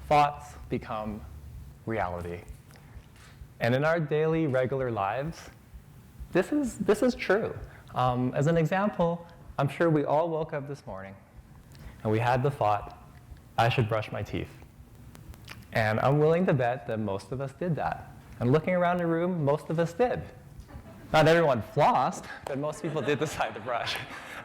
thoughts become reality. And in our daily, regular lives, this is true. As an example, I'm sure we all woke up this morning and we had the thought, I should brush my teeth. And I'm willing to bet that most of us did that. And looking around the room, most of us did. Not everyone flossed, but most people did decide to brush.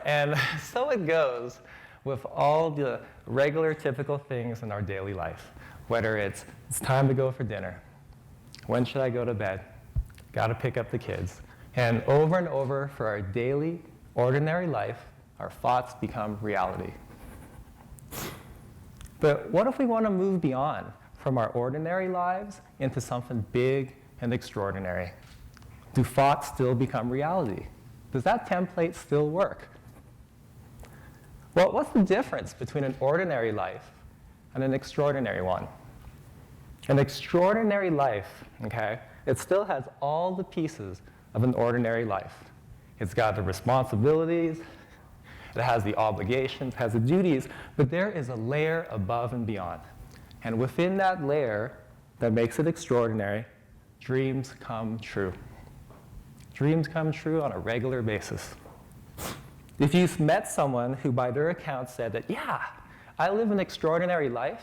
And so it goes with all the regular, typical things in our daily life. Whether it's time to go for dinner, when should I go to bed, got to pick up the kids. And over for our daily, ordinary life, our thoughts become reality. But what if we want to move beyond from our ordinary lives into something big and extraordinary? Do thoughts still become reality? Does that template still work? Well, what's the difference between an ordinary life and an extraordinary one? An extraordinary life, okay, it still has all the pieces of an ordinary life. It's got the responsibilities, it has the obligations, it has the duties, but there is a layer above and beyond. And within that layer that makes it extraordinary, dreams come true. Dreams come true on a regular basis. If you've met someone who by their account said that, yeah, I live an extraordinary life,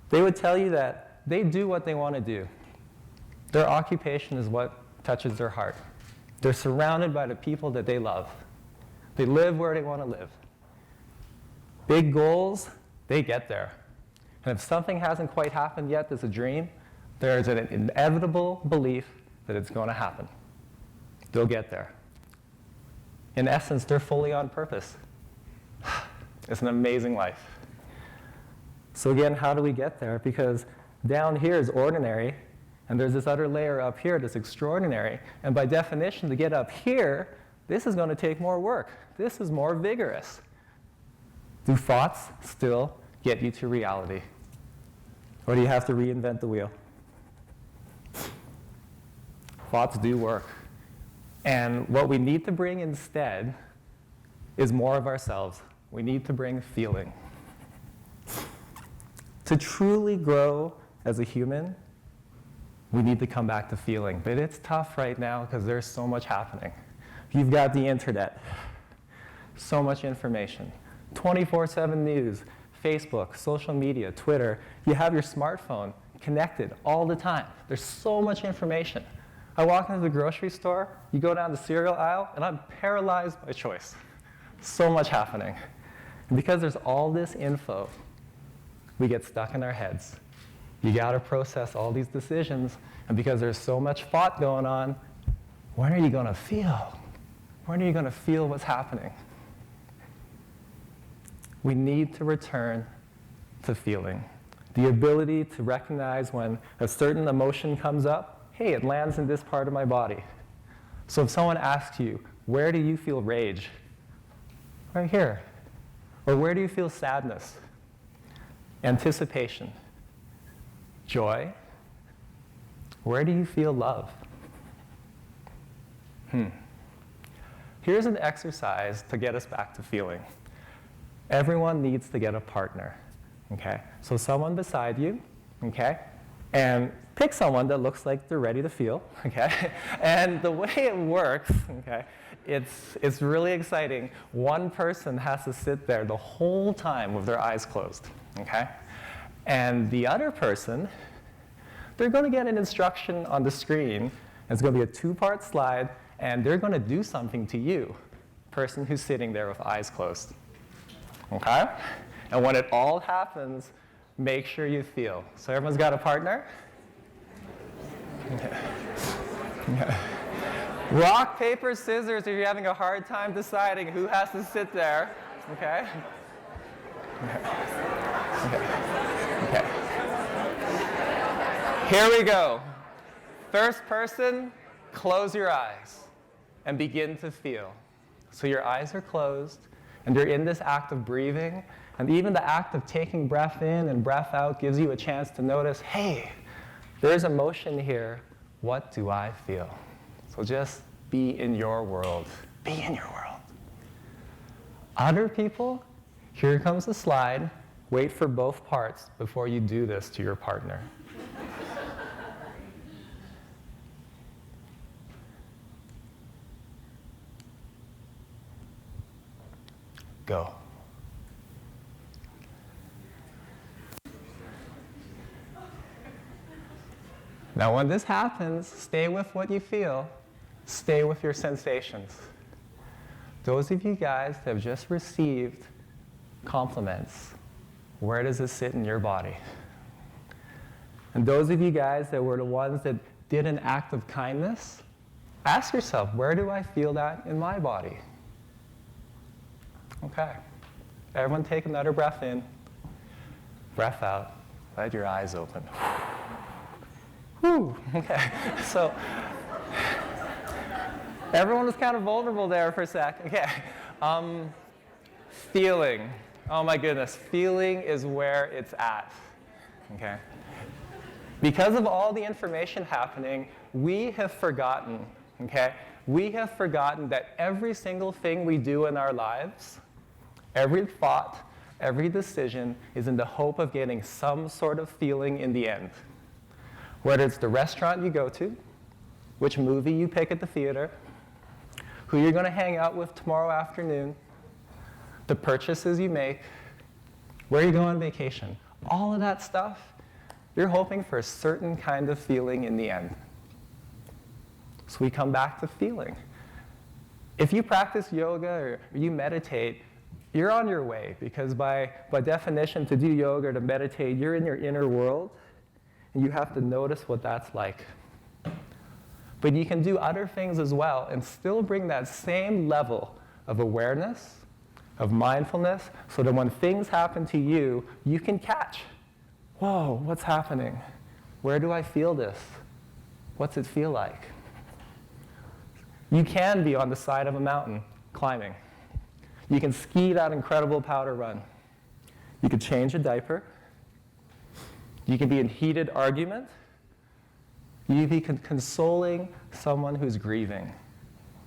they would tell you that they do what they want to do. Their occupation is what touches their heart. They're surrounded by the people that they love. They live where they want to live. Big goals, they get there. And if something hasn't quite happened yet that's a dream, there's an inevitable belief that it's going to happen. They'll get there. In essence, they're fully on purpose. It's an amazing life. So again, how do we get there? Because down here is ordinary, and there's this other layer up here that's extraordinary. And by definition, to get up here, this is going to take more work. This is more vigorous. Do thoughts still get you to reality? Or do you have to reinvent the wheel? Thoughts do work. And what we need to bring instead is more of ourselves. We need to bring feeling. To truly grow as a human, we need to come back to feeling. But it's tough right now because there's so much happening. You've got the internet, so much information, 24/7 news, Facebook, social media, Twitter. You have your smartphone connected all the time. There's so much information. I walk into the grocery store, you go down the cereal aisle, and I'm paralyzed by choice. So much happening. And because there's all this info, we get stuck in our heads. You gotta process all these decisions, and because there's so much thought going on, when are you gonna feel? When are you gonna feel what's happening? We need to return to feeling. The ability to recognize when a certain emotion comes up, hey, it lands in this part of my body. So if someone asks you, where do you feel rage? Right here. Or where do you feel sadness? Anticipation. Joy. Where do you feel love? Here's an exercise to get us back to feeling. Everyone needs to get a partner, okay? So someone beside you, okay? And pick someone that looks like they're ready to feel, okay? And the way it works, okay, it's really exciting. One person has to sit there the whole time with their eyes closed, okay? And the other person, they're going to get an instruction on the screen. It's going to be a 2-part slide, and they're going to do something to you, person who's sitting there with eyes closed, okay? And when it all happens, make sure you feel. So everyone's got a partner? Okay. Rock, paper, scissors if you're having a hard time deciding who has to sit there, okay? Okay. Here we go. First person, close your eyes and begin to feel. So your eyes are closed, and you're in this act of breathing, and even the act of taking breath in and breath out gives you a chance to notice, hey, there's emotion here. What do I feel? So just be in your world. Be in your world. Other people, here comes the slide. Wait for both parts before you do this to your partner. Go. Now, when this happens, stay with what you feel. Stay with your sensations. Those of you guys that have just received compliments, where does it sit in your body? And those of you guys that were the ones that did an act of kindness, ask yourself, where do I feel that in my body? Okay. Everyone take another breath in, breath out, let your eyes open. Whew. Okay. So, everyone was kind of vulnerable there for a sec. Okay. Feeling. Oh my goodness. Feeling is where it's at. Okay. Because of all the information happening, we have forgotten, okay? We have forgotten that every single thing we do in our lives, every thought, every decision is in the hope of getting some sort of feeling in the end. Whether it's the restaurant you go to, which movie you pick at the theater, who you're going to hang out with tomorrow afternoon, the purchases you make, where you go on vacation, all of that stuff, you're hoping for a certain kind of feeling in the end. So we come back to feeling. If you practice yoga or you meditate, you're on your way, because by definition, to do yoga or to meditate, you're in your inner world, and you have to notice what that's like. But you can do other things as well and still bring that same level of awareness, of mindfulness, so that when things happen to you, you can catch. Whoa, what's happening? Where do I feel this? What's it feel like? You can be on the side of a mountain climbing. You can ski that incredible powder run. You could change a diaper. You can be in heated argument. You can be consoling someone who's grieving.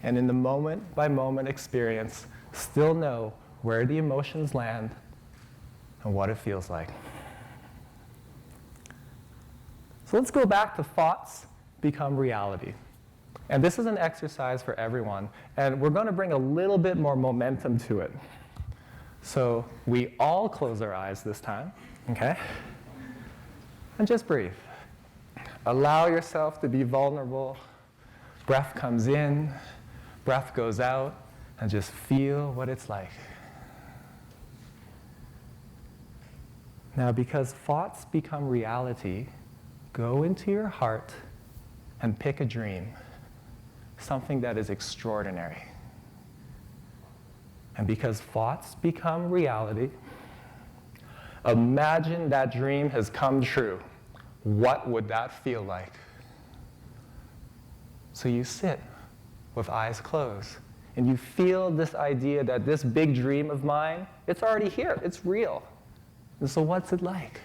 And in the moment-by-moment experience, still know where the emotions land and what it feels like. So let's go back to thoughts become reality. And this is an exercise for everyone. And we're going to bring a little bit more momentum to it. So we all close our eyes this time, okay? And just breathe. Allow yourself to be vulnerable. Breath comes in, breath goes out, and just feel what it's like. Now, because thoughts become reality, go into your heart and pick a dream, something that is extraordinary. And because thoughts become reality, imagine that dream has come true. What would that feel like? So you sit with eyes closed, and you feel this idea that this big dream of mine, it's already here, it's real. And so what's it like?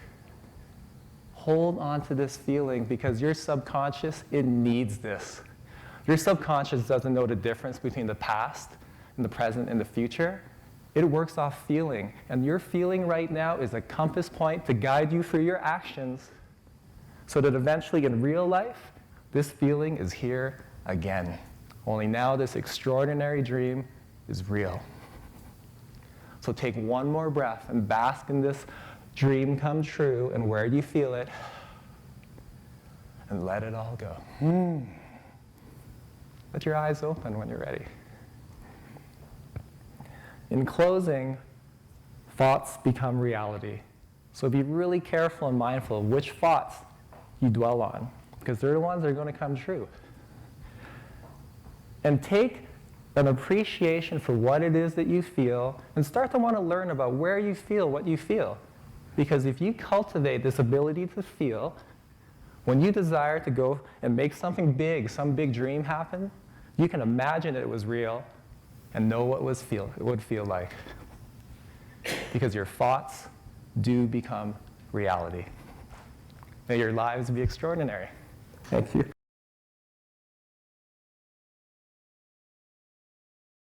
Hold on to this feeling, because your subconscious, it needs this. Your subconscious doesn't know the difference between the past and the present and the future. It works off feeling, and your feeling right now is a compass point to guide you through your actions, so that eventually in real life, this feeling is here again. Only now this extraordinary dream is real. So take one more breath and bask in this dream come true, and where do you feel it? And let it all go. Let your eyes open when you're ready. In closing, thoughts become reality. So be really careful and mindful of which thoughts you dwell on, because they're the ones that are going to come true. And take an appreciation for what it is that you feel, and start to want to learn about where you feel what you feel. Because if you cultivate this ability to feel, when you desire to go and make something big, some big dream happen, you can imagine it was real and know what it would feel like. Because your thoughts do become reality. May your lives be extraordinary. Thank you.